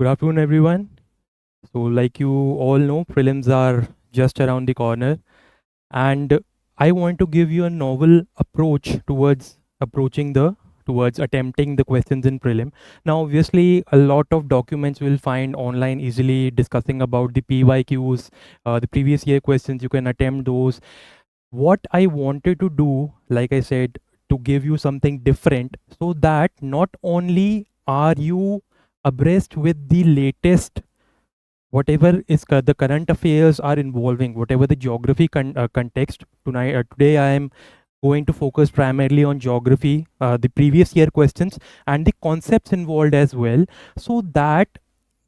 Good afternoon, everyone. So, like you all know, prelims are just around the corner, and I want to give you a novel approach towards towards attempting the questions in prelim. Now, obviously, a lot of documents will find online easily discussing about the PYQs, the previous year questions. You can attempt those. What I wanted to do, like I said, to give you something different, so that not only are you abreast with the latest whatever is the current affairs are involving, whatever the geography context. Today I am going to focus primarily on geography, the previous year questions and the concepts involved as well, so that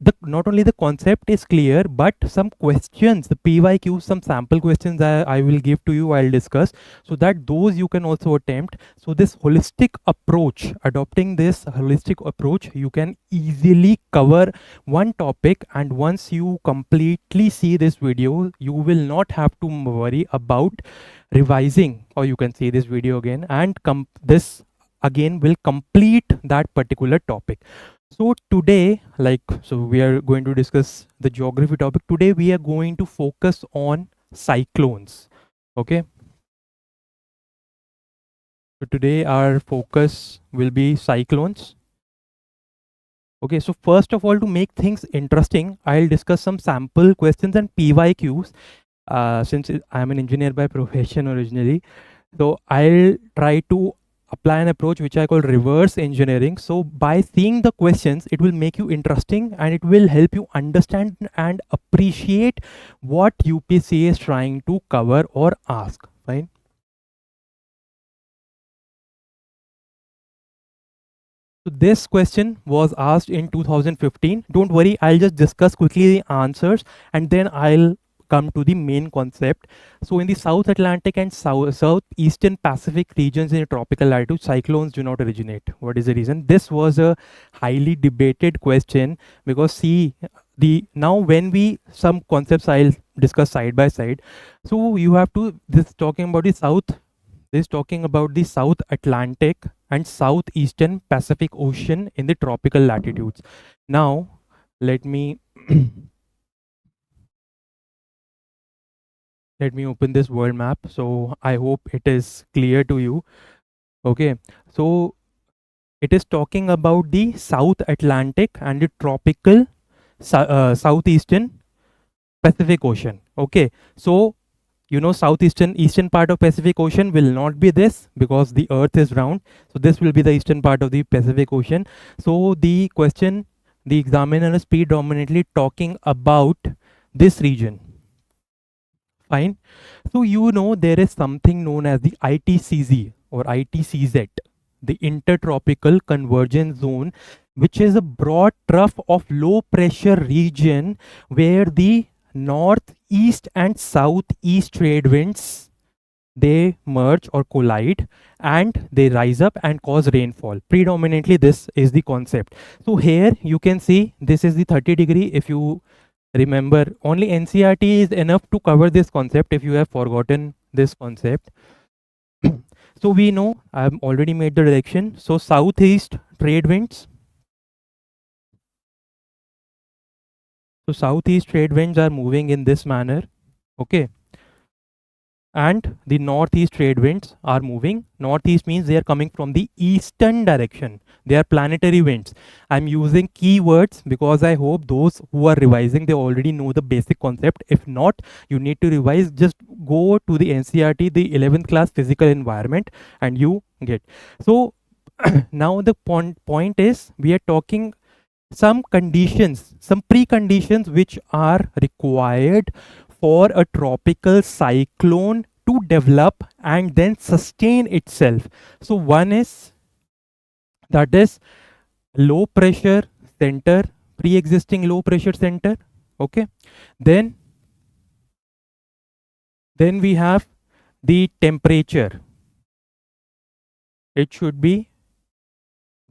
the not only the concept is clear, but some questions, the PYQ, some sample questions I will give to you, I'll discuss, so that those you can also attempt. So this holistic approach, adopting this holistic approach, you can easily cover one topic, and once you completely see this video, you will not have to worry about revising, or you can see this video again and this again will complete that particular topic. So today, we are going to discuss the geography topic. Today we are going to focus on cyclones. Okay. So today our focus will be cyclones. Okay, so first of all, to make things interesting, I'll discuss some sample questions and PYQs. Since I'm an engineer by profession originally, so I'll try to apply an approach which I call reverse engineering. So by seeing the questions, it will make you interesting and it will help you understand and appreciate what UPSC is trying to cover or ask. Fine. So this question was asked in 2015. Don't worry, I'll just discuss quickly the answers and then I'll come to the main concept. So in the South Atlantic and Southeastern Pacific regions in a tropical latitude, cyclones do not originate. What is the reason? This was a highly debated question because see, now when we some concepts I'll discuss side by side. So you have to this is talking about the South Atlantic and Southeastern Pacific Ocean in the tropical latitudes. Now, let me let me open this world map. So I hope it is clear to you. Okay, so it is talking about the South Atlantic and the tropical Southeastern Pacific Ocean. Okay, so you know, eastern part of Pacific Ocean will not be this because the earth is round, so this will be the eastern part of the Pacific Ocean. So the question, the examiner is predominantly talking about this region. Fine. So you know there is something known as the ITCZ or ITCZ, the intertropical convergence zone, which is a broad trough of low pressure region where the northeast and southeast trade winds, they merge or collide and they rise up and cause rainfall. Predominantly this is the concept. So here you can see this is the 30-degree. If you remember, only NCERT is enough to cover this concept if you have forgotten this concept. So we know I've already made the direction. So southeast trade winds. So southeast trade winds are moving in this manner. Okay. And the northeast trade winds are moving. Northeast means they are coming from the eastern direction. They are planetary winds. I'm using keywords because I hope those who are revising, they already know the basic concept. If not, you need to revise. Just go to the NCERT, the 11th class physical environment, and you get. So now the point is, we are talking some conditions, some preconditions which are required for a tropical cyclone to develop and then sustain itself. So one is, that is, low pressure center, pre-existing low pressure center. Okay, then we have the temperature. It should be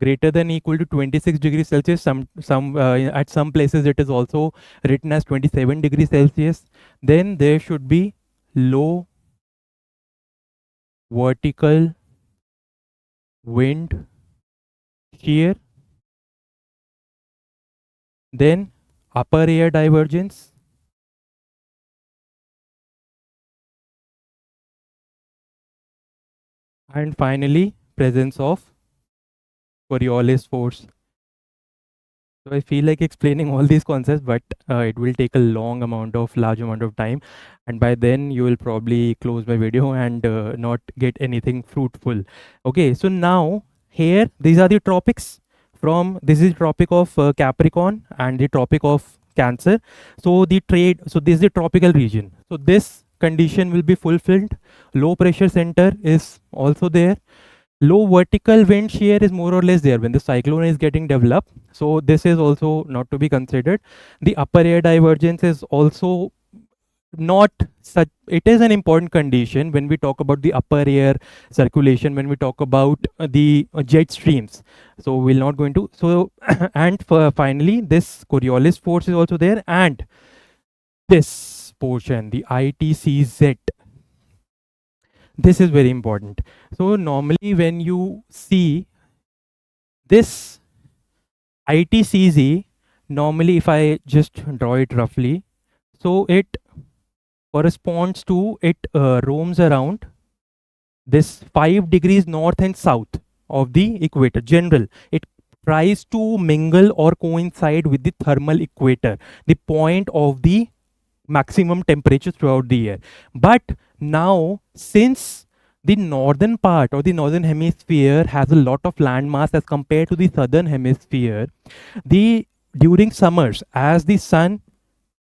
greater than equal to 26 degrees Celsius. At some places it is also written as 27 degrees Celsius. Then there should be low vertical wind shear. then upper air divergence, and finally presence of Coriolis force. So I feel like explaining all these concepts, but it will take a large amount of time, and by then you will probably close my video and not get anything fruitful. Okay, so now here these are the tropics. From this is tropic of Capricorn and the tropic of Cancer. So this is the tropical region. So this condition will be fulfilled. Low pressure center is also there. Low vertical wind shear is more or less there when the cyclone is getting developed. So this is also not to be considered. The upper air divergence is also not such, it is an important condition when we talk about the upper air circulation, when we talk about the jet streams. So we'll not go into, so and finally this Coriolis force is also there, and this portion, the ITCZ, this is very important. So normally when you see this ITCZ, normally if I just draw it roughly, so it corresponds to, it roams around this 5 degrees north and south of the equator. General, it tries to mingle or coincide with the thermal equator, the point of the maximum temperature throughout the year. But now, since the northern part or the northern hemisphere has a lot of land mass as compared to the southern hemisphere, the during summers, as the sun,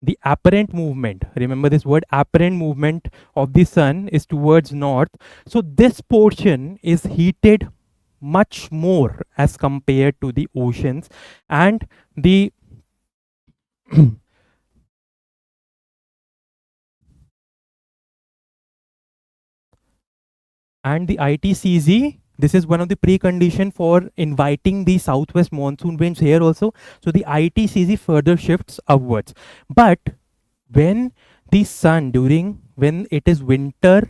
the apparent movement, remember this word, apparent movement of the sun is towards north, so this portion is heated much more as compared to the oceans, and the and the ITCZ, this is one of the precondition for inviting the southwest monsoon winds here also. So the ITCZ further shifts upwards. But when the sun, during when it is winter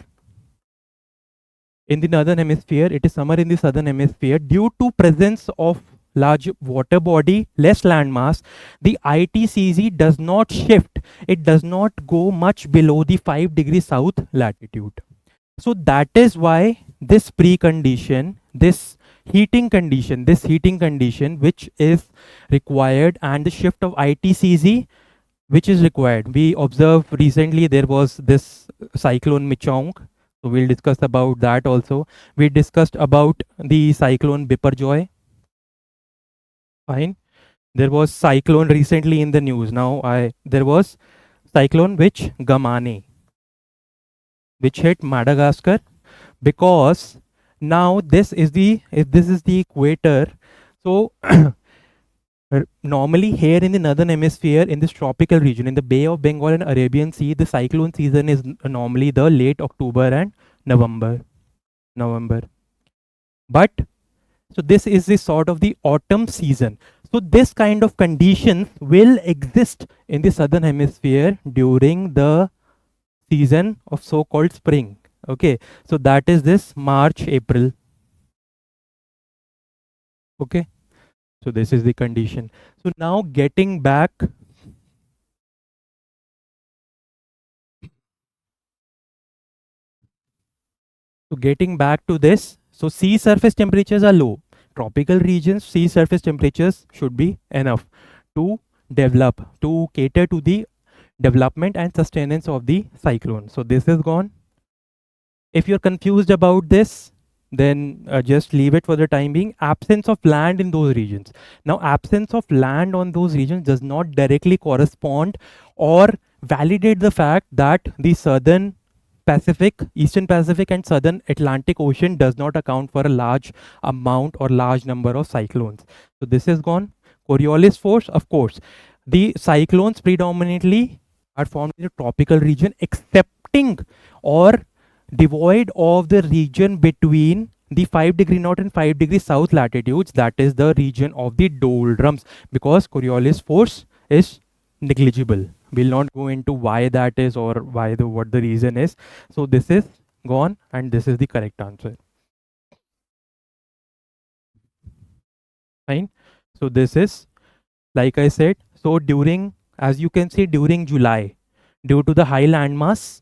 in the northern hemisphere, it is summer in the southern hemisphere, due to presence of large water body, less land mass, the ITCZ does not shift. It does not go much below the 5 degrees south latitude. So that is why this precondition, this heating condition which is required, and the shift of ITCZ which is required. We observed recently there was this cyclone Michong. So we'll discuss about that also. We discussed about the cyclone Biparjoy. Fine. There was cyclone recently in the news. There was cyclone which Gamane, which hit Madagascar, because now if this is the equator, so normally here in the northern hemisphere, in this tropical region, in the Bay of Bengal and Arabian Sea, the cyclone season is normally the late October and November. But so this is the sort of the autumn season. So this kind of conditions will exist in the southern hemisphere during the season of so-called spring. Okay, so that is this March, April. Okay, so this is the condition. So now getting back to this, so sea surface temperatures are low. Tropical regions, sea surface temperatures should be enough to to cater to the development and sustenance of the cyclone. So this is gone. If you're confused about this, then just leave it for the time being. Absence of land in those regions. Now, absence of land on those regions does not directly correspond or validate the fact that the southern Pacific, Eastern Pacific and Southern Atlantic Ocean does not account for a large amount or large number of cyclones. So this is gone. Coriolis force, of course. The cyclones predominantly are formed in the tropical region, excepting or devoid of the region between the 5 degree north and 5 degree south latitudes, that is the region of the doldrums, because Coriolis force is negligible. We'll not go into why that is or what the reason is. So this is gone and this is the correct answer. Fine. So this is, like I said, So during, as you can see, during July, due to the high landmass,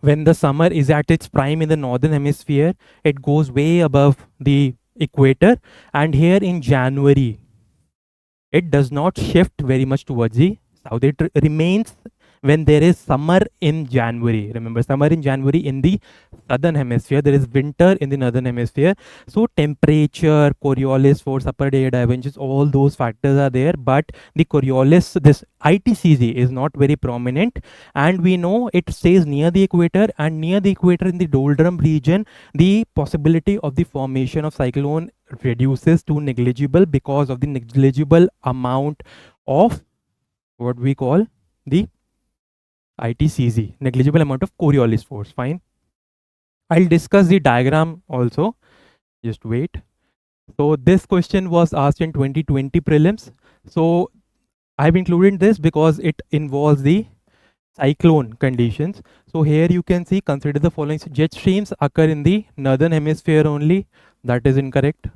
when the summer is at its prime in the northern hemisphere, it goes way above the equator. And here in January, it does not shift very much towards the south. It remains when there is summer in January. Remember, summer in January in the southern hemisphere, there is winter in the northern hemisphere. So temperature, Coriolis force, upper day divergence, all those factors are there, but the Coriolis, this ITCZ is not very prominent, and we know it stays near the equator, and near the equator in the doldrum region, the possibility of the formation of cyclone reduces to negligible because of the negligible amount of what we call the ITCZ, negligible amount of Coriolis force. Fine. I'll discuss the diagram also. Just wait. So this question was asked in 2020 prelims. So I've included this because it involves the cyclone conditions. So here you can see, consider the following. Jet streams occur in the northern hemisphere only. That is incorrect.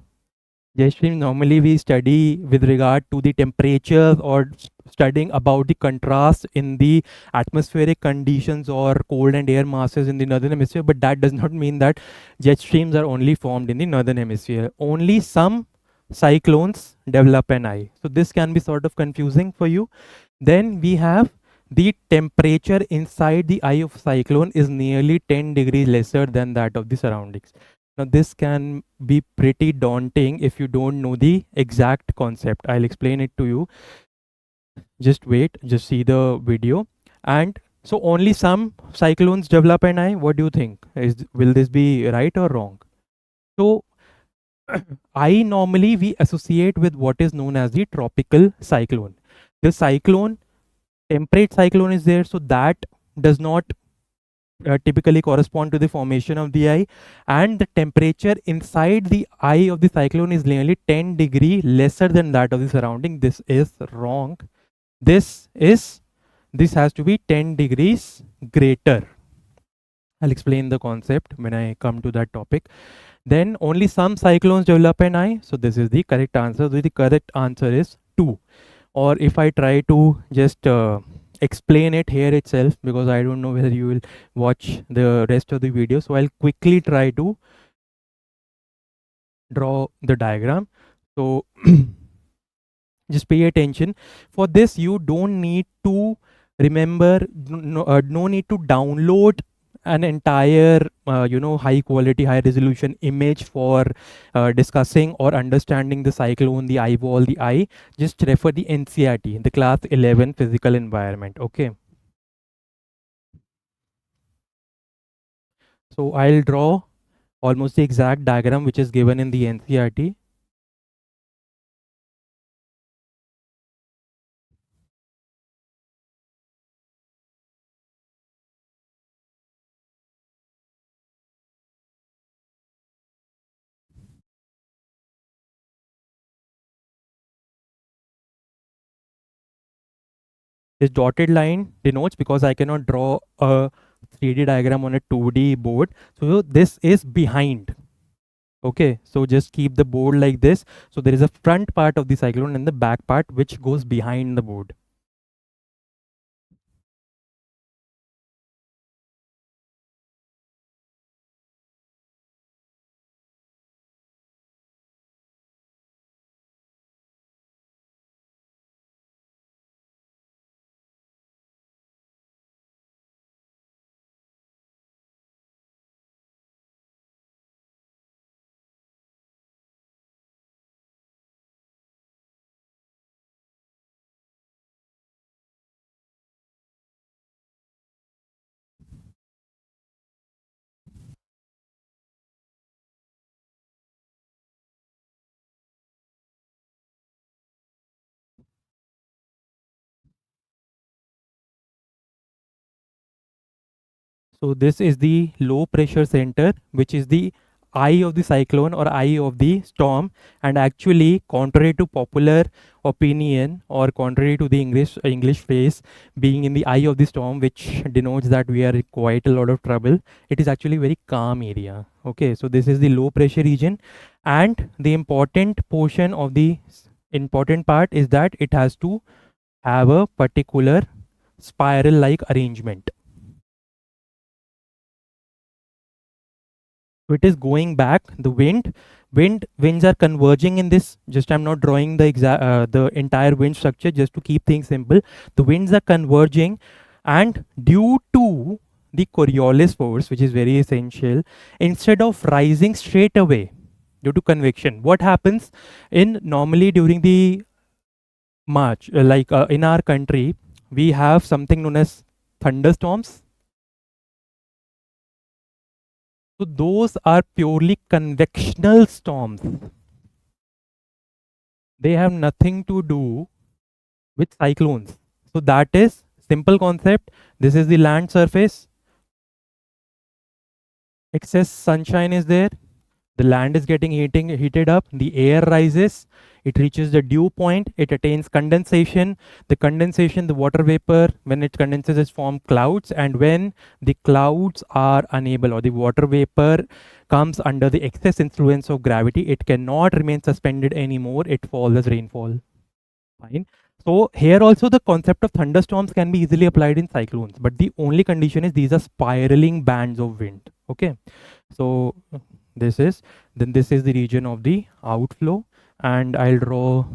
Jet stream normally we study with regard to the temperatures or studying about the contrast in the atmospheric conditions or cold and air masses in the northern hemisphere, but that does not mean that jet streams are only formed in the northern hemisphere. Only some cyclones develop an eye. So this can be sort of confusing for you. Then we have the temperature inside the eye of cyclone is nearly 10 degrees lesser than that of the surroundings. Now this can be pretty daunting if you don't know the exact concept. I'll explain it to you. Just wait, just see the video. And so only some cyclones develop an eye. What do you think? Will this be right or wrong? So eye normally we associate with what is known as the tropical cyclone. The cyclone, temperate cyclone is there, so that does not typically correspond to the formation of the eye, and the temperature inside the eye of the cyclone is nearly 10 degree lesser than that of the surrounding. This is wrong. This has to be 10 degrees greater. I'll explain the concept when I come to that topic. Then only some cyclones develop an eye. So this is the correct answer. So the correct answer is 2. Or if I try to just explain it here itself, because I don't know whether you will watch the rest of the video, so I'll quickly try to draw the diagram. So just pay attention. For this you don't need to remember, no need to download an entire high quality, high resolution image for discussing or understanding the cyclone, the eyeball, the eye. Just refer the NCERT, the class 11 physical environment. Okay, so I'll draw almost the exact diagram which is given in the NCERT. This dotted line denotes, because I cannot draw a 3D diagram on a 2D board, so this is behind. Okay, so just keep the board like this. So there is a front part of the cyclone and the back part which goes behind the board. So this is the low pressure center, which is the eye of the cyclone or eye of the storm. And actually, contrary to popular opinion or contrary to the English phrase being in the eye of the storm, which denotes that we are in quite a lot of trouble, it is actually very calm area. Okay, so this is the low pressure region, and the important portion of the Important part is that it has to have a particular spiral like arrangement. So it is going back. The winds are converging in this. Just I'm not drawing the entire wind structure just to keep things simple. The winds are converging, and due to the Coriolis force, which is very essential, instead of rising straight away due to convection, what happens in normally during the March, in our country, we have something known as thunderstorms. So those are purely convectional storms. They have nothing to do with cyclones. So that is simple concept. This is the land surface. Excess sunshine is there. The land is getting heated up. The air rises. It reaches the dew point. It attains condensation. The water vapor, when it condenses, is formed clouds. And when the clouds are unable, or the water vapor comes under the excess influence of gravity, it cannot remain suspended anymore. It falls as rainfall. Fine. So here also the concept of thunderstorms can be easily applied in cyclones, but the only condition is these are spiraling bands of wind. Okay. So this is this is the region of the outflow, and I'll draw,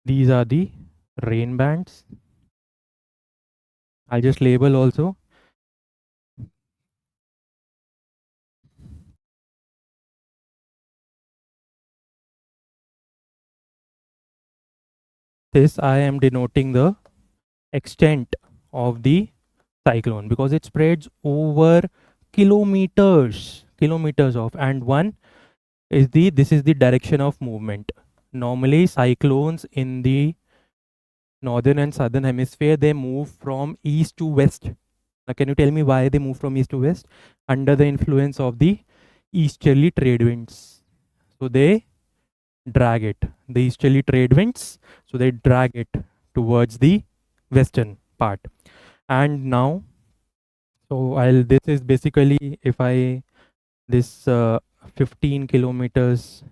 these are the rain bands. I'll just label also. This I am denoting the extent of the cyclone because it spreads over kilometers of, and one is this is the direction of movement. Normally cyclones in the northern and southern hemisphere, they move from east to west. Now can you tell me why they move from east to west? Under the influence of the easterly trade winds. So they drag it, the easterly trade winds, so they drag it towards the western part. And now, so I'll, this is basically, if I, this 15 kilometers,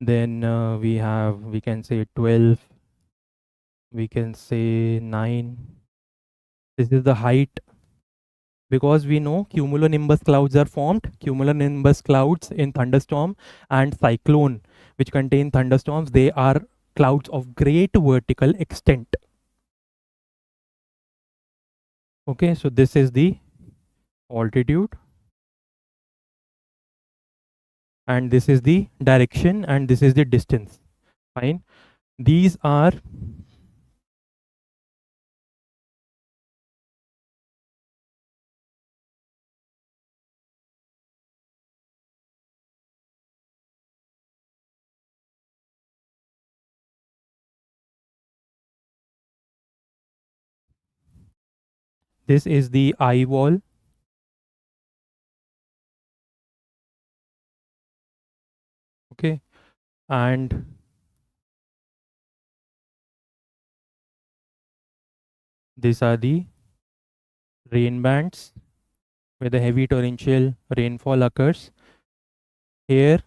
then we can say 12, we can say 9. This is the height, because we know cumulonimbus clouds are formed. Cumulonimbus clouds in thunderstorm and cyclone, which contain thunderstorms, they are clouds of great vertical extent. Okay, so this is the altitude, and this is the direction, and this is the distance. Fine. These are, this is the eye wall. Okay, and these are the rain bands where the heavy torrential rainfall occurs. Here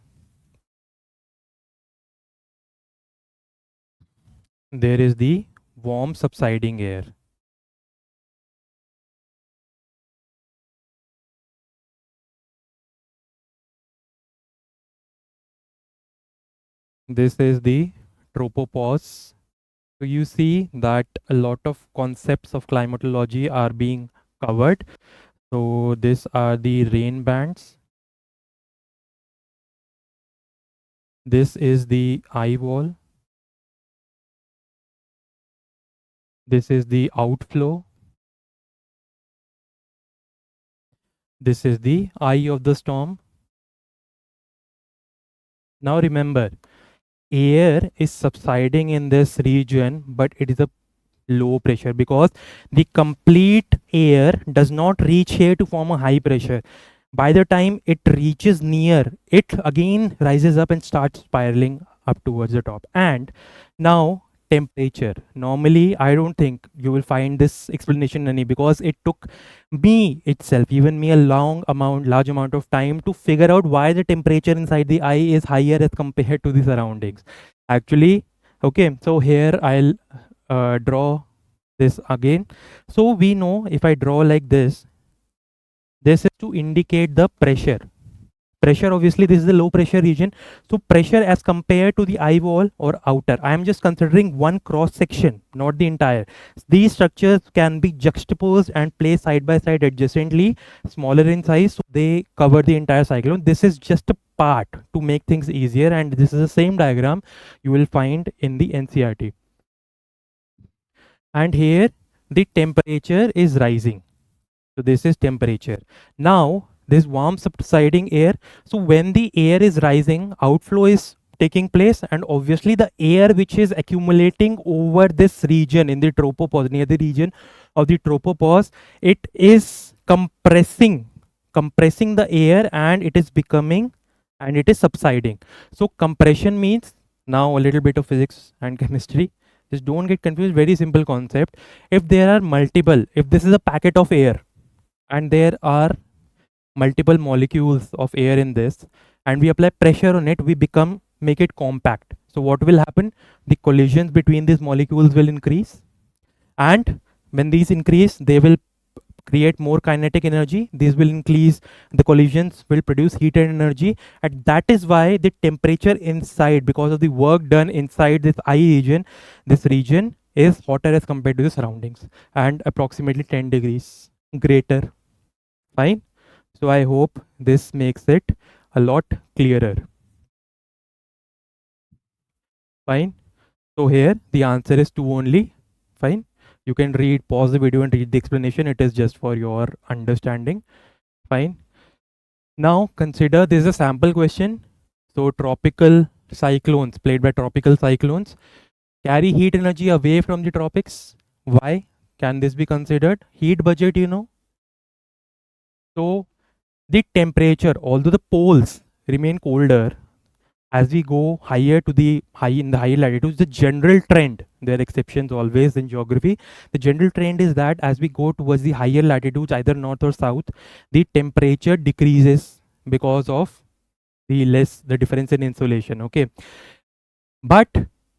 there is the warm subsiding air. This is the tropopause. So you see that a lot of concepts of climatology are being covered. So these are the rain bands. This is the eye wall. This is the outflow. This is the eye of the storm. Now remember, air is subsiding in this region, but it is a low pressure because the complete air does not reach here to form a high pressure. By the time it reaches near, it again rises up and starts spiraling up towards the top. And now temperature. Normally, I don't think you will find this explanation any, because it took me itself, even me, a large amount of time to figure out why the temperature inside the eye is higher as compared to the surroundings. Actually, okay, so here I'll draw this again. So we know if I draw like this is to indicate the pressure. Pressure, obviously, this is the low pressure region. So pressure as compared to the eye wall or outer. I am just considering one cross section, not the entire. These structures can be juxtaposed and placed side by side adjacently, smaller in size. So they cover the entire cyclone. This is just a part to make things easier. And this is the same diagram you will find in the NCRT. And here the temperature is rising. So this is temperature. Now this warm subsiding air. So when the air is rising, outflow is taking place, and obviously the air which is accumulating over this region in the tropopause, near the region of the tropopause, it is compressing the air, and it is becoming, and it is subsiding. So compression means, now a little bit of physics and chemistry. Just don't get confused. Very simple concept. If there are multiple, if this is a packet of air, and there are multiple molecules of air in this, and we apply pressure on it, we make it compact. So what will happen? The collisions between these molecules will increase, and when these increase, they will create more kinetic energy. These will increase, the collisions will produce heat and energy, and that is why the temperature inside, because of the work done inside this eye region, this region is hotter as compared to the surroundings, and approximately 10 degrees greater. Fine. So I hope this makes it a lot clearer. Fine. So here the answer is 2 only. Fine. You can pause the video and read the explanation. It is just for your understanding. Fine. Now consider this is a sample question. So tropical cyclones, played by tropical cyclones, carry heat energy away from the tropics. Why can this be considered? Heat budget, So the temperature, although the poles remain colder, as we go higher to the higher latitudes, the general trend, there are exceptions always in geography, the general trend is that as we go towards the higher latitudes, either north or south, the temperature decreases because of the difference in insolation. Okay, but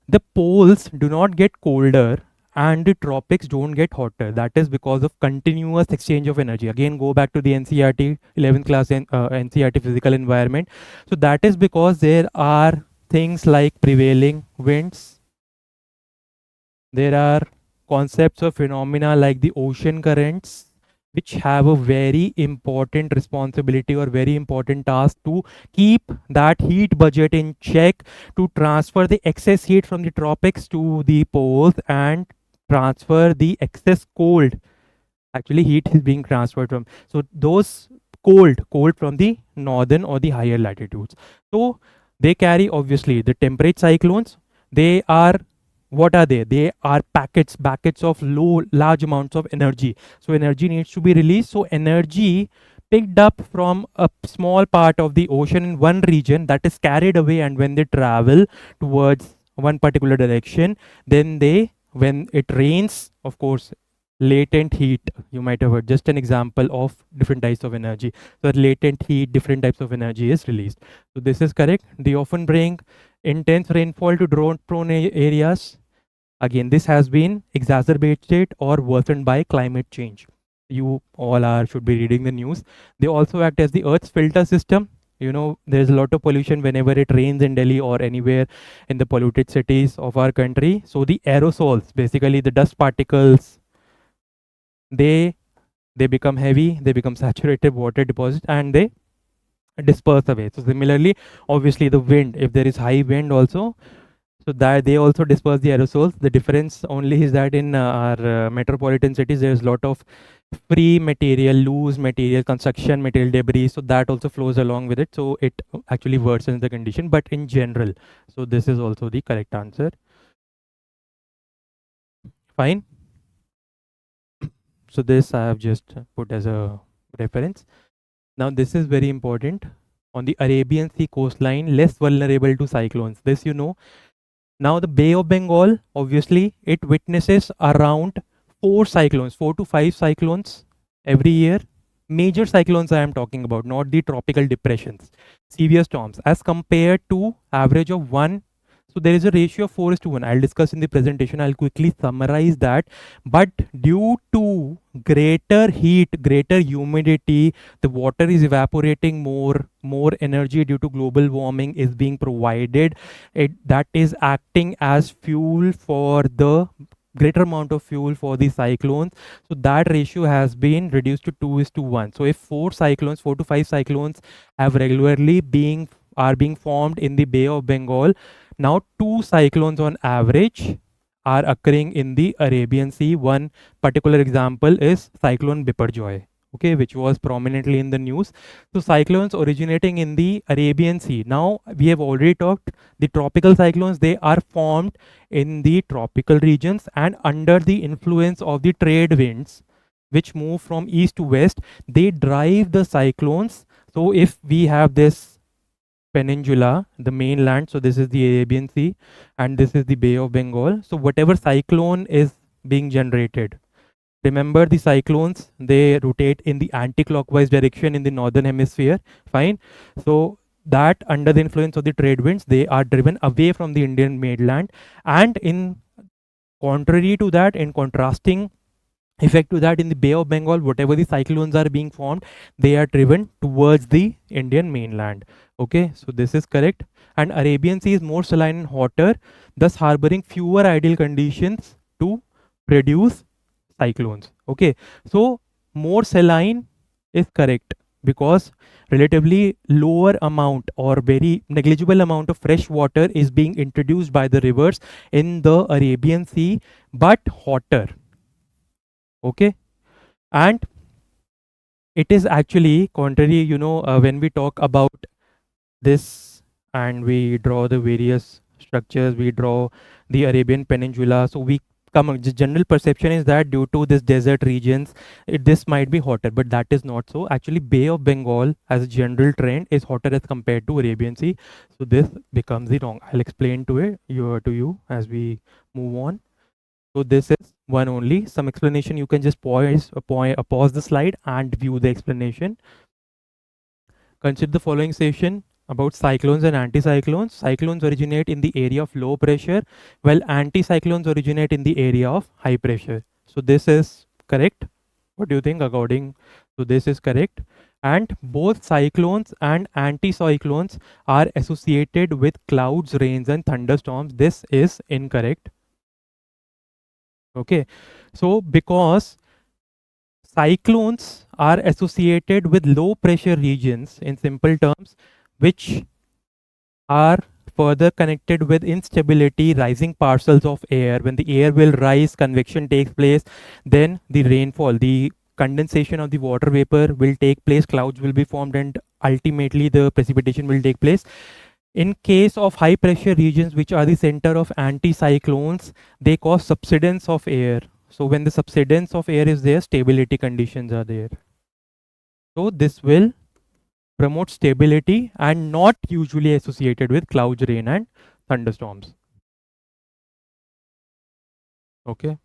the poles do not get colder and the tropics don't get hotter. That is because of continuous exchange of energy. Again, go back to the NCRT 11th class NCRT physical environment. So that is because there are things like prevailing winds. There are concepts of phenomena like the ocean currents, which have a very important responsibility or very important task to keep that heat budget in check, to transfer the excess heat from the tropics to the poles and transfer the excess cold. Actually, heat is being transferred from, so those cold from the northern or the higher latitudes. So they carry, obviously, the temperate cyclones. They are, what are they? They are packets of large amounts of energy. So energy needs to be released. So energy picked up from a small part of the ocean in one region, that is carried away, and when they travel towards one particular direction, then when it rains, of course, latent heat, you might have heard, just an example of different types of energy. So latent heat, different types of energy is released. So this is correct. They often bring intense rainfall to drought prone areas. Again, this has been exacerbated or worsened by climate change. You all should be reading the news. They also act as the Earth's filter system. There's a lot of pollution whenever it rains in Delhi or anywhere in the polluted cities of our country. So the aerosols, basically the dust particles, they become heavy, they become saturated water deposit, and they disperse away. So similarly, obviously the wind, if there is high wind also, so that they also disperse the aerosols. The difference only is that in our metropolitan cities, there's a lot of free material, loose material, construction material, debris. So that also flows along with it. So it actually worsens the condition. But in general, so this is also the correct answer. Fine. So this I have just put as a reference. Now this is very important. On the Arabian Sea coastline, less vulnerable to cyclones. This Now the Bay of Bengal, obviously, it witnesses around 4 to 5 cyclones every year. Major cyclones I am talking about, not the tropical depressions. Severe storms as compared to average of one So there is a ratio of 4 is to 1. I'll discuss in the presentation. I'll quickly summarize that. But due to greater heat, greater humidity, the water is evaporating more energy due to global warming is being provided. That is acting as fuel for the greater amount of fuel for the cyclones. So that ratio has been reduced to 2 is to 1. So if 4 to 5 cyclones have regularly are being formed in the Bay of Bengal, now two cyclones on average are occurring in the Arabian Sea. One particular example is cyclone Biparjoy, okay, which was prominently in the news. So cyclones originating in the Arabian Sea. Now we have already talked the tropical cyclones, they are formed in the tropical regions and under the influence of the trade winds which move from east to west, they drive the cyclones. So if we have this peninsula, the mainland. So this is the Arabian Sea and this is the Bay of Bengal. So whatever cyclone is being generated, remember the cyclones, they rotate in the anti-clockwise direction in the northern hemisphere. Fine. So that under the influence of the trade winds, they are driven away from the Indian mainland. And in contrary to that, in contrasting effect to that, in the Bay of Bengal, whatever the cyclones are being formed, they are driven towards the Indian mainland. Okay, so this is correct. And Arabian Sea is more saline and hotter, thus harboring fewer ideal conditions to produce cyclones. Okay, so more saline is correct because relatively lower amount or very negligible amount of fresh water is being introduced by the rivers in the Arabian Sea, but hotter. Okay, and it is actually contrary, when we talk about this and we draw the various structures, we draw the Arabian Peninsula, so we the general perception is that due to this desert regions, this might be hotter, but that is not so. Actually, Bay of Bengal as a general trend is hotter as compared to Arabian Sea, so this becomes the wrong. I'll explain to you as we move on. So this is one only. Some explanation, you can just pause the slide and view the explanation. Consider the following session about cyclones and anticyclones. Cyclones originate in the area of low pressure, while anticyclones originate in the area of high pressure. So this is correct. What do you think according to this is correct? And both cyclones and anticyclones are associated with clouds, rains, and thunderstorms. This is incorrect. Okay, so because cyclones are associated with low pressure regions, in simple terms, which are further connected with instability, rising parcels of air. When the air will rise, convection takes place, then the rainfall, the condensation of the water vapor will take place, clouds will be formed, and ultimately the precipitation will take place. In case of high pressure regions, which are the center of anticyclones, they cause subsidence of air. So when the subsidence of air is there, stability conditions are there. So this will promote stability and not usually associated with clouds, rain, and thunderstorms. Okay.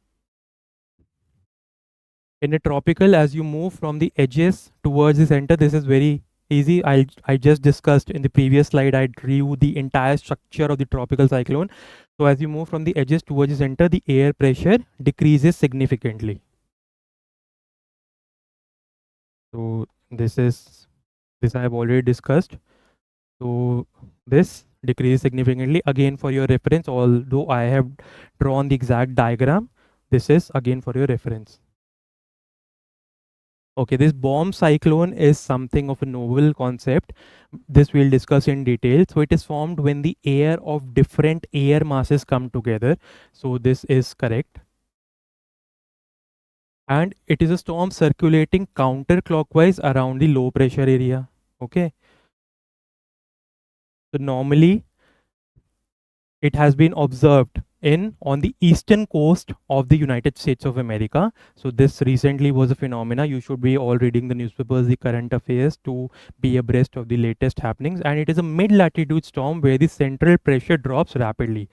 In a tropical, as you move from the edges towards the center, this is very easy. I just discussed in the previous slide, I drew the entire structure of the tropical cyclone. So as you move from the edges towards the center, the air pressure decreases significantly. So this I have already discussed. So this decreases significantly. Again, for your reference, although I have drawn the exact diagram, this is again for your reference. Okay, this bomb cyclone is something of a novel concept. This we'll discuss in detail. So it is formed when the air of different air masses come together. So this is correct. And it is a storm circulating counterclockwise around the low pressure area. Okay. So normally it has been observed on the eastern coast of the United States of America. So this recently was a phenomena. You should be all reading the newspapers, the current affairs to be abreast of the latest happenings. And it is a mid-latitude storm where the central pressure drops rapidly.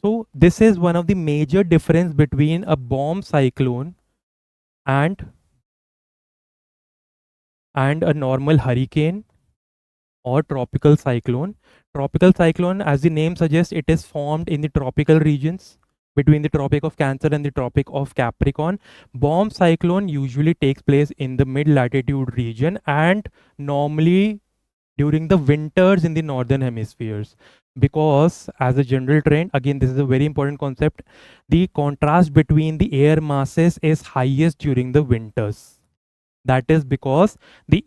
So this is one of the major difference between a bomb cyclone and a normal hurricane. or tropical cyclone. Tropical cyclone, as the name suggests, it is formed in the tropical regions between the Tropic of Cancer and the Tropic of Capricorn. Bomb cyclone usually takes place in the mid latitude region and normally during the winters in the northern hemispheres, because as a general trend, again this is a very important concept, the contrast between the air masses is highest during the winters. That is because the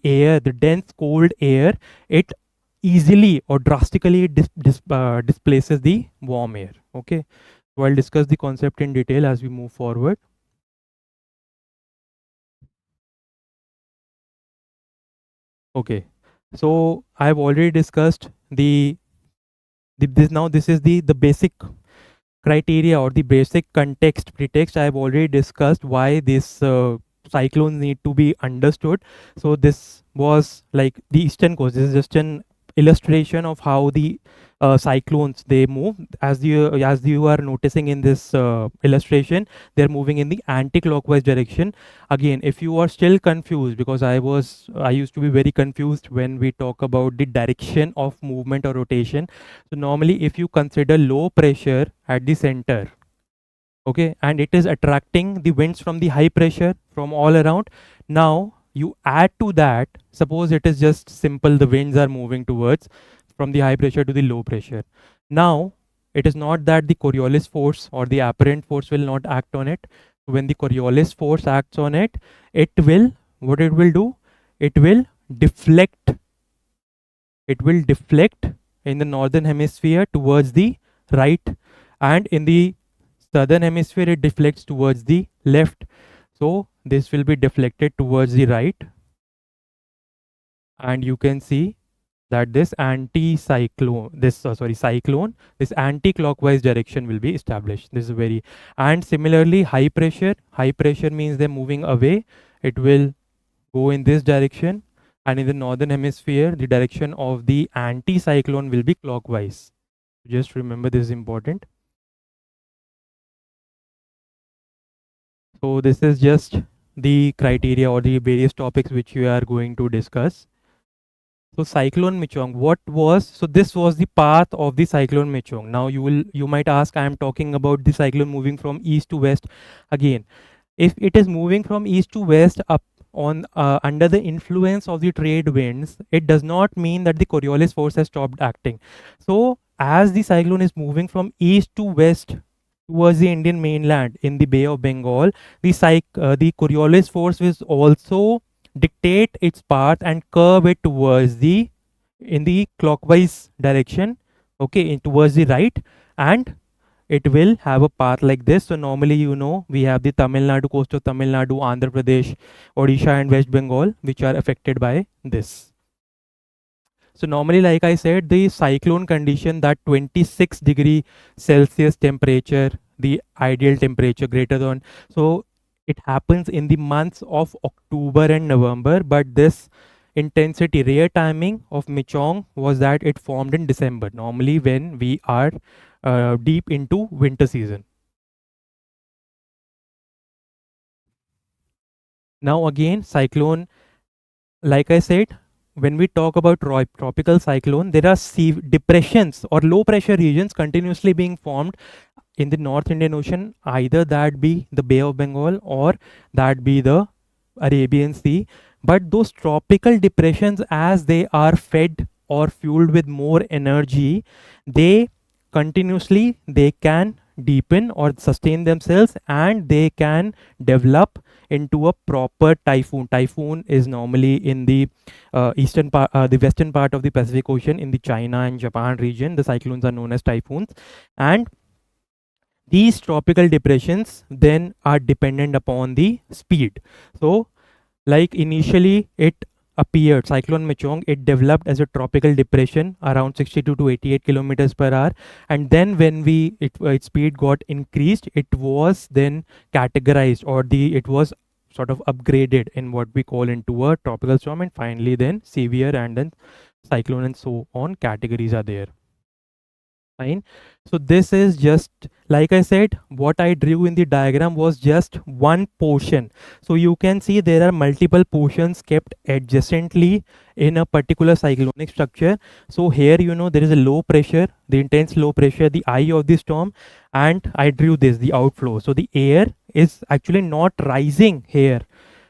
dense cold air, it easily or drastically displaces the warm air. Okay, so I'll discuss the concept in detail as we move forward. Okay, so I've already discussed this is the basic criteria or the basic context pretext. I've already discussed why this cyclones need to be understood. So this was like the eastern coast. This is just an illustration of how the cyclones they move. As you are noticing in this illustration, they're moving in the anti-clockwise direction. Again, if you are still confused, because I used to be very confused when we talk about the direction of movement or rotation. So normally if you consider low pressure at the center, okay, and it is attracting the winds from the high pressure from all around. Now you add to that, suppose it is just simple, the winds are moving towards from the high pressure to the low pressure. Now it is not that the Coriolis force or the apparent force will not act on it. When the Coriolis force acts on it, it will, what it will do, it will deflect, it will deflect in the northern hemisphere towards the right, and in the southern hemisphere it deflects towards the left. So this will be deflected towards the right, and you can see that this anti-cyclone, cyclone, this anti-clockwise direction will be established. This is very, and similarly high pressure means they're moving away. It will go in this direction, and in the northern hemisphere the direction of the anti-cyclone will be clockwise. Just remember, this is important. So this is just the criteria or the various topics which we are going to discuss. So cyclone Michong, what was, so this was the path of the cyclone Michong. Now you might ask, I am talking about the cyclone moving from east to west. Again, if it is moving from east to west up on under the influence of the trade winds, it does not mean that the Coriolis force has stopped acting. So as the cyclone is moving from east to west towards the Indian mainland in the Bay of Bengal, the Coriolis force will also dictate its path and curve it towards the in the clockwise direction, okay, towards the right, and it will have a path like this. So normally, we have the Tamil Nadu, coast of Tamil Nadu, Andhra Pradesh, Odisha and West Bengal, which are affected by this. So normally, like I said, the cyclone condition, that 26 degree Celsius temperature, the ideal temperature greater than, so it happens in the months of October and November, but this intensity rare timing of Michong was that it formed in December, normally when we are deep into winter season. Now again, cyclone, like I said, when we talk about tropical cyclone, there are depressions or low pressure regions continuously being formed in the North Indian Ocean, either that be the Bay of Bengal or that be the Arabian Sea. But those tropical depressions, as they are fed or fueled with more energy, they continuously they can deepen or sustain themselves, and they can develop into a proper typhoon. Typhoon is normally in the the western part of the Pacific Ocean, in the China and Japan region. The cyclones are known as typhoons, and these tropical depressions then are dependent upon the speed. So like initially it appeared, cyclone Mechong, it developed as a tropical depression around 62 to 88 kilometers per hour, and then when its speed got increased, it was then categorized, or the it was sort of upgraded in what we call into a tropical storm, and finally then severe, and then cyclone, and so on categories are there. Fine. So this is just, like I said, what I drew in the diagram was just one portion. So you can see there are multiple portions kept adjacently in a particular cyclonic structure. So here, there is a low pressure, the intense low pressure, the eye of the storm, and I drew this, the outflow. So the air is actually not rising here.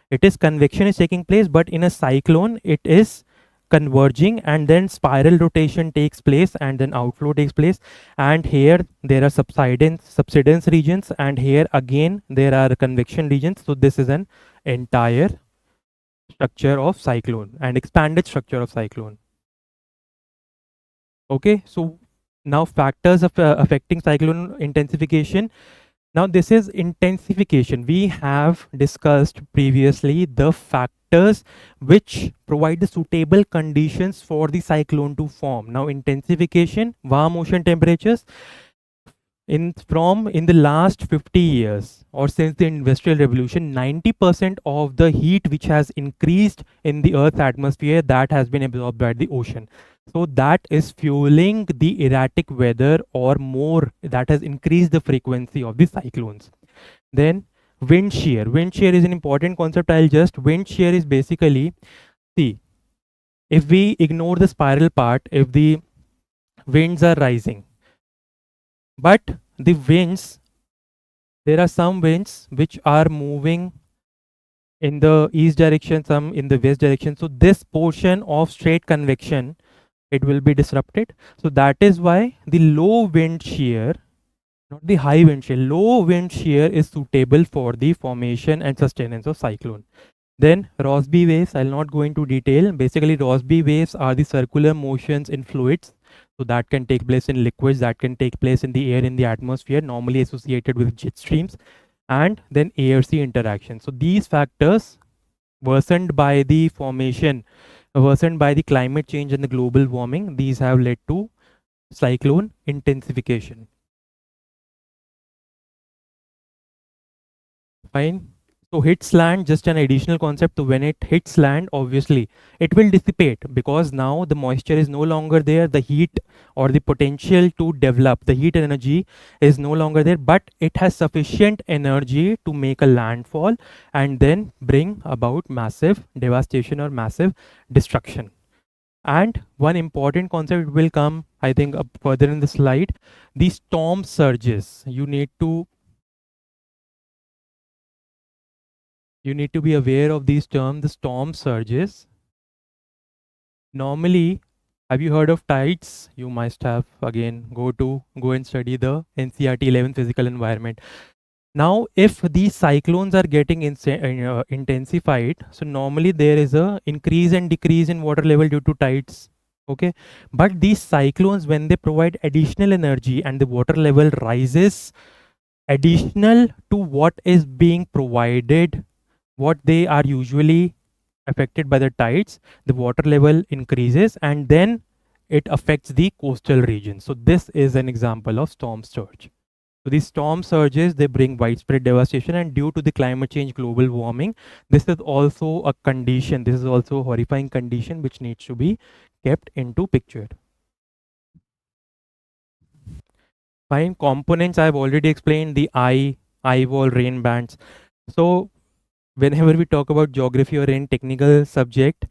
It is convection is taking place, but in a cyclone it is converging, and then spiral rotation takes place, and then outflow takes place. And here there are subsidence regions, and here again there are convection regions. So this is an entire structure of cyclone and expanded structure of cyclone. Okay, so now factors of affecting cyclone intensification. Now, this is intensification. We have discussed previously the factors which provide the suitable conditions for the cyclone to form. Now, intensification, warm ocean temperatures, in the last 50 years or since the industrial revolution, 90% of the heat which has increased in the earth's atmosphere, that has been absorbed by the ocean. So that is fueling the erratic weather, or more, that has increased the frequency of the cyclones. Then wind shear. Wind shear is an important concept. Wind shear is basically, see, if we ignore the spiral part, if the winds are rising, but the winds, there are some winds which are moving in the east direction, some in the west direction. So this portion of straight convection, it will be disrupted. So that is why the low wind shear, not the high wind shear, low wind shear is suitable for the formation and sustenance of cyclone. Then Rossby waves, I'll not go into detail. Basically, Rossby waves are the circular motions in fluids. So that can take place in liquids, that can take place in the air in the atmosphere, normally associated with jet streams, and then air-sea interaction. So these factors, worsened by the formation, worsened by the climate change and the global warming, these have led to cyclone intensification. Fine. So hits land, just an additional concept. So when it hits land, obviously it will dissipate, because now the moisture is no longer there. The heat, or the potential to develop the heat energy, is no longer there, but it has sufficient energy to make a landfall and then bring about massive devastation or massive destruction. And one important concept will come, I think, up further in the slide, the storm surges. You need to be aware of these terms, the storm surges. Normally, have you heard of tides? You must have. Again, go and study the NCERT 11 physical environment. Now, if these cyclones are getting intensified, so normally there is a increase and decrease in water level due to tides. Okay, but these cyclones, when they provide additional energy and the water level rises additional to what is being provided, what they are usually affected by the tides, the water level increases, and then it affects the coastal region. So this is an example of storm surge. So these storm surges, they bring widespread devastation, and due to the climate change, global warming, this is also a condition, this is also a horrifying condition which needs to be kept into picture. Fine. Components I've already explained, the eye wall, rain bands. So whenever we talk about geography or any technical subject,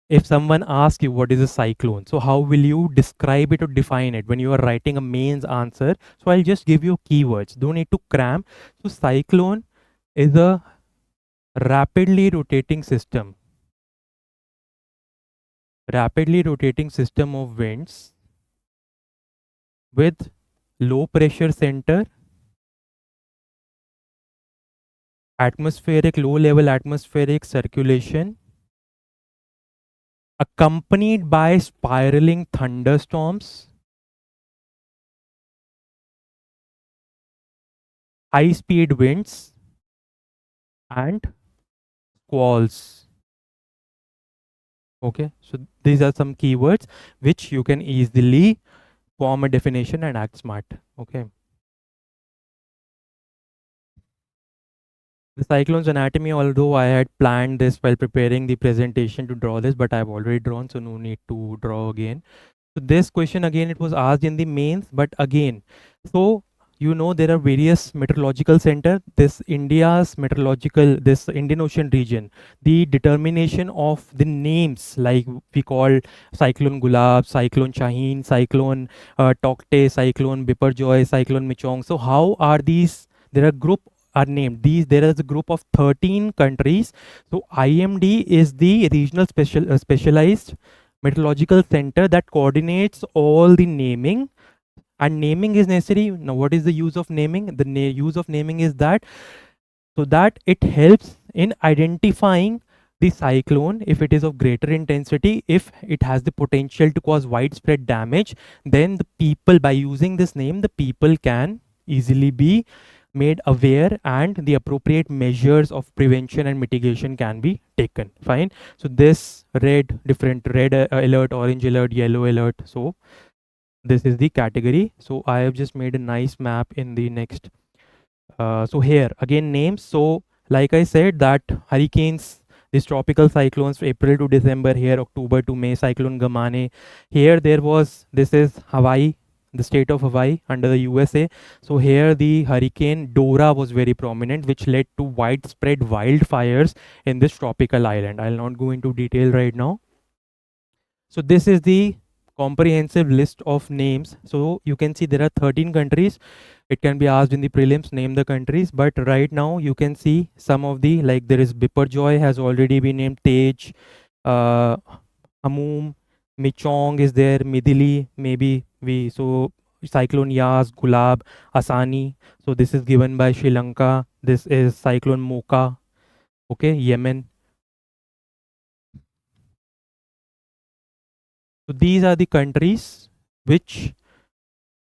if someone asks you what is a cyclone, so how will you describe it or define it when you are writing a mains answer? So I'll just give you keywords, don't need to cram. So cyclone is a rapidly rotating system of winds with low pressure center, low level atmospheric circulation, accompanied by spiraling thunderstorms, high speed winds, and squalls. Okay, so these are some keywords which you can easily form a definition and act smart. Okay, the cyclone's anatomy, although I had planned this while preparing the presentation to draw this, but I've already drawn, so no need to draw again. So this question again, it was asked in the mains, but again, so there are various meteorological center. This India's meteorological, this Indian Ocean region, the determination of the names like we call cyclone Gulab, cyclone Shaheen, cyclone Tokte, cyclone Biparjoy, cyclone Michong. So how are these? There are group are named. These there is a group of 13 countries. So IMD is the regional specialized meteorological center that coordinates all the naming, and naming is necessary. Now what is the use of naming? The use of naming is that so that it helps in identifying the cyclone if it is of greater intensity, if it has the potential to cause widespread damage. Then the people, by using this name, the people can easily be made aware and the appropriate measures of prevention and mitigation can be taken. Fine. So this different red alert, orange alert, yellow alert. So this is the category. So I have just made a nice map in the next. So here again names. So like I said that hurricanes, these tropical cyclones, April to December, here October to May, cyclone Gamane. Here there was, this is Hawaii, the state of Hawaii under the USA. So here the hurricane Dora was very prominent, which led to widespread wildfires in this tropical island. I'll not go into detail right now. So this is the comprehensive list of names. So you can see there are 13 countries. It can be asked in the prelims, name the countries. But right now you can see some of the, like there is Biparjoy has already been named, Tej, uh, Hamum, Michong is there, Midili, maybe so Cyclone Yas, Gulab, Asani. So this is given by Sri Lanka. This is Cyclone Mocha, okay, Yemen. So these are the countries which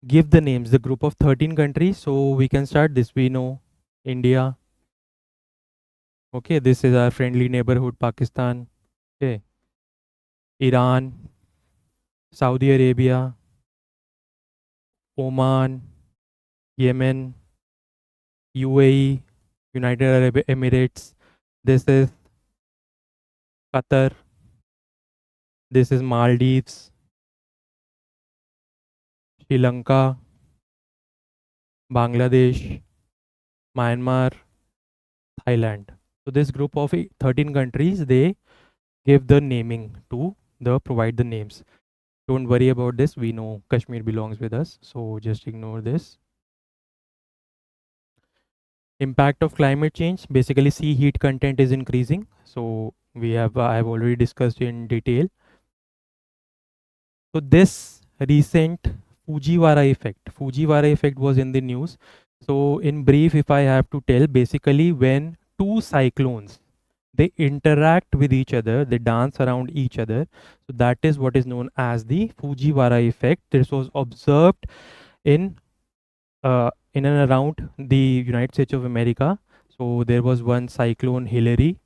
give the names, the group of 13 countries. So we can start this. We know India. Okay, this is our friendly neighborhood, Pakistan. Okay, Iran, Saudi Arabia, Oman, Yemen, UAE, United Arab Emirates. This is Qatar. This is Maldives, Sri Lanka, Bangladesh, Myanmar, Thailand. So this group of 13 countries, they give the naming to the provide the names. Don't worry about this. We know Kashmir belongs with us. So just ignore this. Impact of climate change. Basically, sea heat content is increasing. So we have I have already discussed in detail. So this recent Fujiwara effect was in the news. So in brief, if I have to tell, basically when two cyclones, they interact with each other, they dance around each other. So that is what is known as the Fujiwara effect. This was observed in and around the United States of America. So there was one cyclone Hillary.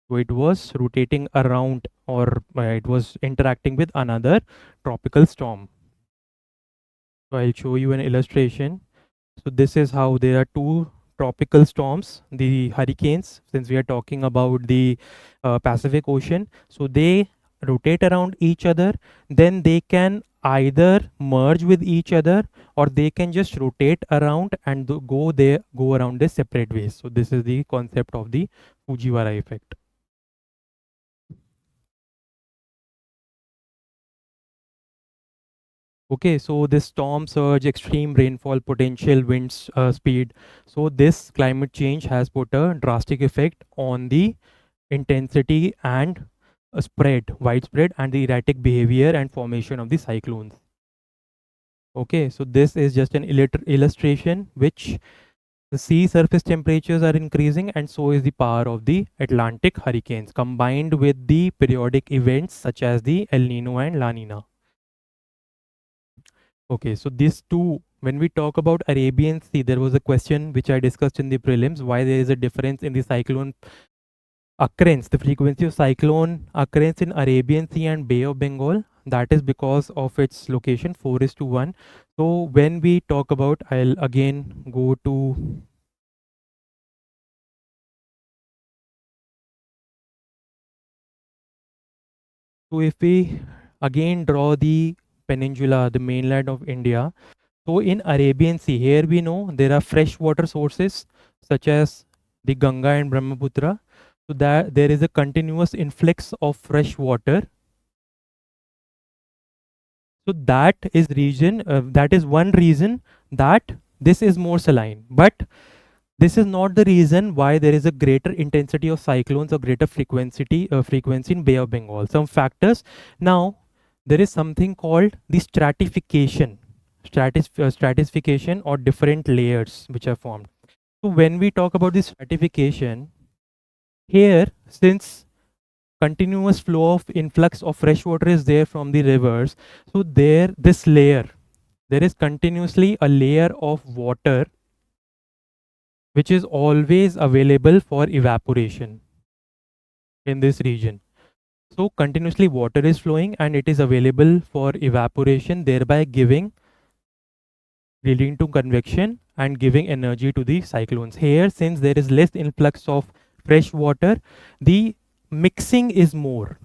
So it was rotating around, or it was interacting with another tropical storm. So I'll show you an illustration. So this is how there are two tropical storms, the hurricanes, since we are talking about the Pacific Ocean. So they rotate around each other, then they can either merge with each other or they can just rotate around and go around the separate ways. So this is the concept of the Fujiwara effect. Okay, so this storm surge, extreme rainfall potential, winds speed. So this climate change has put a drastic effect on the intensity and widespread and the erratic behavior and formation of the cyclones. Okay, so this is just an illustration which the sea surface temperatures are increasing and so is the power of the Atlantic hurricanes combined with the periodic events such as the El Nino and La Nina. Okay, so these two, when we talk about Arabian Sea, there was a question which I discussed in the prelims, why there is a difference in the cyclone occurrence, the frequency of cyclone occurrence in Arabian Sea and Bay of Bengal. That is because of its location, 4:1. So when we talk about, I'll again go to, so if we again draw the peninsula, the mainland of India. So in Arabian Sea, here we know there are freshwater sources such as the Ganga and Brahmaputra. So that there is a continuous influx of fresh water. So that is one reason that this is more saline. But this is not the reason why there is a greater intensity of cyclones or greater frequency in Bay of Bengal. Some factors. Now, there is something called the stratification or different layers which are formed. So when we talk about this stratification, here, since continuous flow of influx of fresh water is there from the rivers, so there is continuously a layer of water which is always available for evaporation in this region. So continuously water is flowing and it is available for evaporation, thereby leading to convection and giving energy to the cyclones. Here, since there is less influx of fresh water, the mixing is more,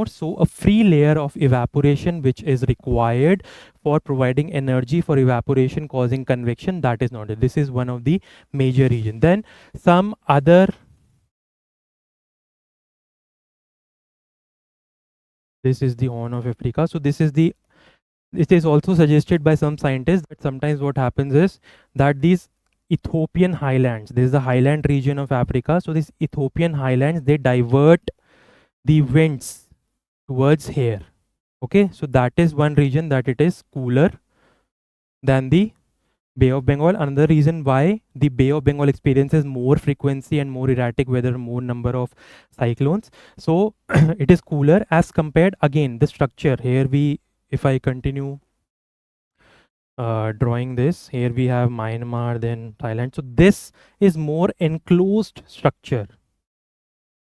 so a free layer of evaporation which is required for providing energy for evaporation causing convection, that is not it. This is one of the major region. Then some other, this is the Horn of Africa. So this is the, it is also suggested by some scientists that sometimes what happens is that these Ethiopian highlands, this is the highland region of Africa. So these Ethiopian highlands, they divert the winds towards here. Okay, so that is one region that it is cooler than the Bay of Bengal. Another reason why the Bay of Bengal experiences more frequency and more erratic weather, more number of cyclones. So it is cooler as compared, again, the structure. Here we, if I continue drawing this, here we have Myanmar, then Thailand. So this is more enclosed structure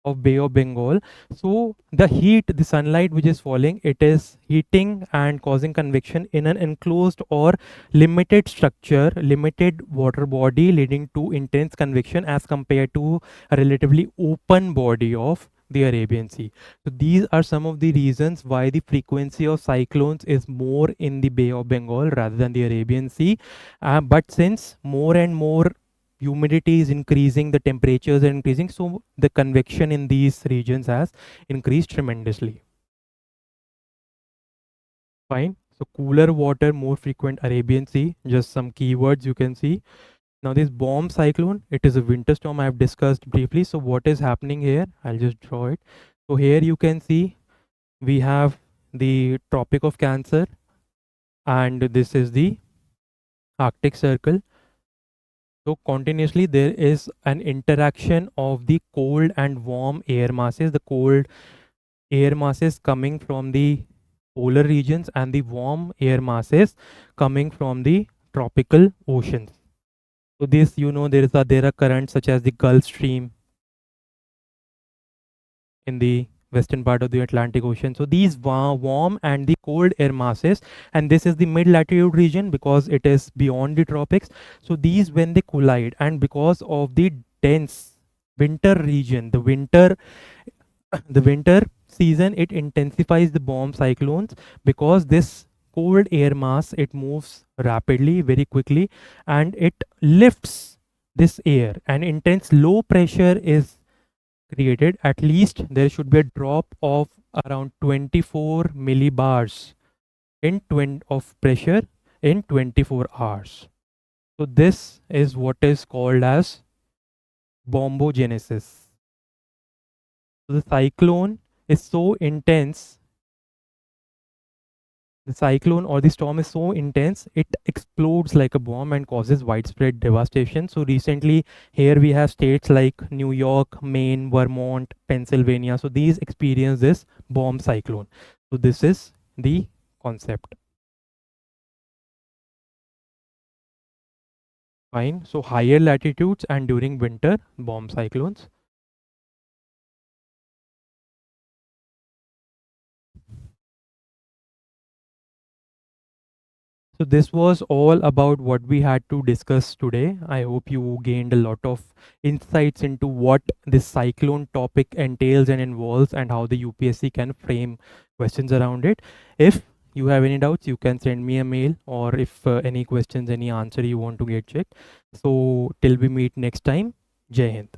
of Bay of Bengal. So the heat, the sunlight which is falling, it is heating and causing convection in an enclosed or limited structure, limited water body, leading to intense convection as compared to a relatively open body of the Arabian Sea. So these are some of the reasons why the frequency of cyclones is more in the Bay of Bengal rather than the Arabian Sea. But since more and more humidity is increasing, the temperatures are increasing, so the convection in these regions has increased tremendously. Fine. So cooler water, more frequent Arabian Sea, just some keywords you can see. Now this bomb cyclone, it is a winter storm I have discussed briefly. So what is happening here? I'll just draw it. So here you can see we have the Tropic of Cancer and this is the Arctic Circle. So continuously there is an interaction of the cold and warm air masses. The cold air masses coming from the polar regions and the warm air masses coming from the tropical oceans. So this, you know, there are currents such as the Gulf Stream in the western part of the Atlantic Ocean. So these warm and the cold air masses, and this is the mid latitude region because it is beyond the tropics. So these, when they collide, and because of the dense winter region, the winter season, it intensifies the bomb cyclones because this cold air mass, it moves rapidly, very quickly, and it lifts this air, and intense low pressure is created. At least there should be a drop of around 24 millibars of pressure in 24 hours. So this is what is called as bombogenesis. So the cyclone is so intense, the cyclone or the storm is so intense, it explodes like a bomb and causes widespread devastation. So recently, here we have states like New York, Maine, Vermont, Pennsylvania. So these experience this bomb cyclone. So this is the concept. Fine. So higher latitudes and during winter, bomb cyclones. So this was all about what we had to discuss today. I hope you gained a lot of insights into what this cyclone topic entails and involves, and how the UPSC can frame questions around it. If you have any doubts, you can send me a mail, or if any questions, any answer you want to get checked. So till we meet next time, Jai Hind.